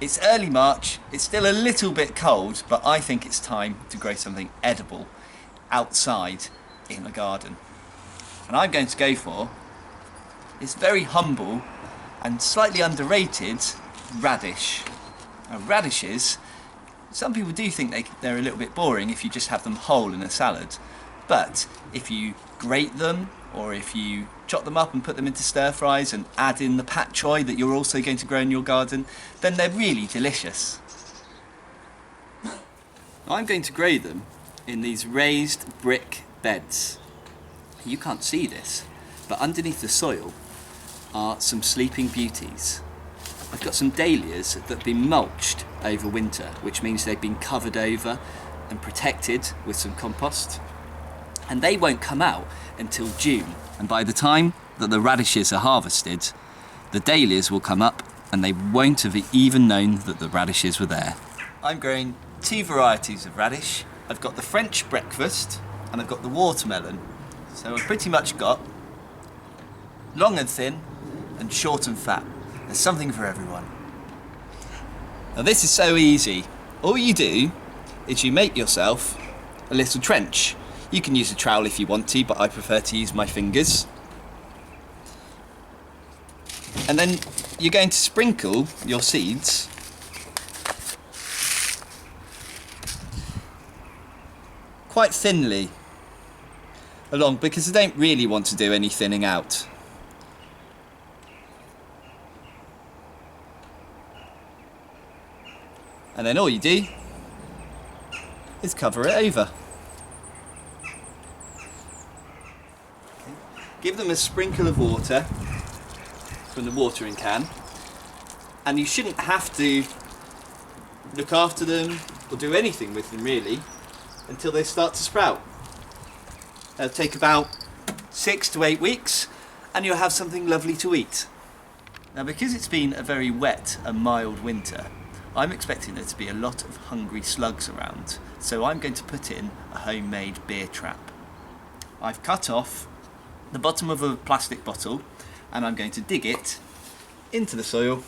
It's early March, it's still a little bit cold, but I think it's time to grow something edible outside in the garden. And I'm going to go for this very humble and slightly underrated radish. Now, radishes, some people do think they're a little bit boring if you just have them whole in a salad, but if you grate them or if you chop them up and put them into stir fries and add in the pak choi that you're also going to grow in your garden, then they're really delicious. I'm going to grow them in these raised brick beds. You can't see this, but underneath the soil are some sleeping beauties. I've got some dahlias that have been mulched over winter, which means they've been covered over and protected with some compost. And they won't come out until June. And by the time that the radishes are harvested, the dahlias will come up and they won't have even known that the radishes were there. I'm growing two varieties of radish. I've got the French breakfast and I've got the watermelon. So I've pretty much got long and thin and short and fat. There's something for everyone. Now this is so easy. All you do is you make yourself a little trench. You can use a trowel if you want to, but I prefer to use my fingers. And then you're going to sprinkle your seeds quite thinly along, because I don't really want to do any thinning out. And then all you do is cover it over. Give them a sprinkle of water from the watering can, and you shouldn't have to look after them or do anything with them really until they start to sprout. It'll take about 6 to 8 weeks and you'll have something lovely to eat. Now, because it's been a very wet and mild winter, I'm expecting there to be a lot of hungry slugs around, so I'm going to put in a homemade beer trap. I've cut off the bottom of a plastic bottle and I'm going to dig it into the soil.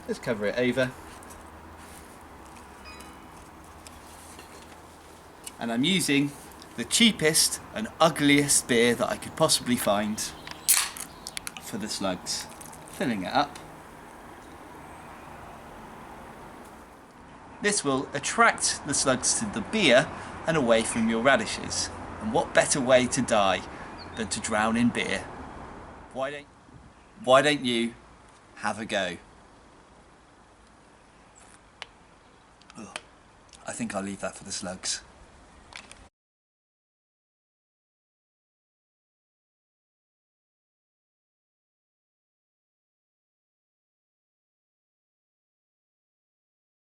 Just cover it over. And I'm using the cheapest and ugliest beer that I could possibly find for the slugs. Filling it up. This will attract the slugs to the beer and away from your radishes. And what better way to die than to drown in beer? Why don't you have a go? Ugh. I think I'll leave that for the slugs.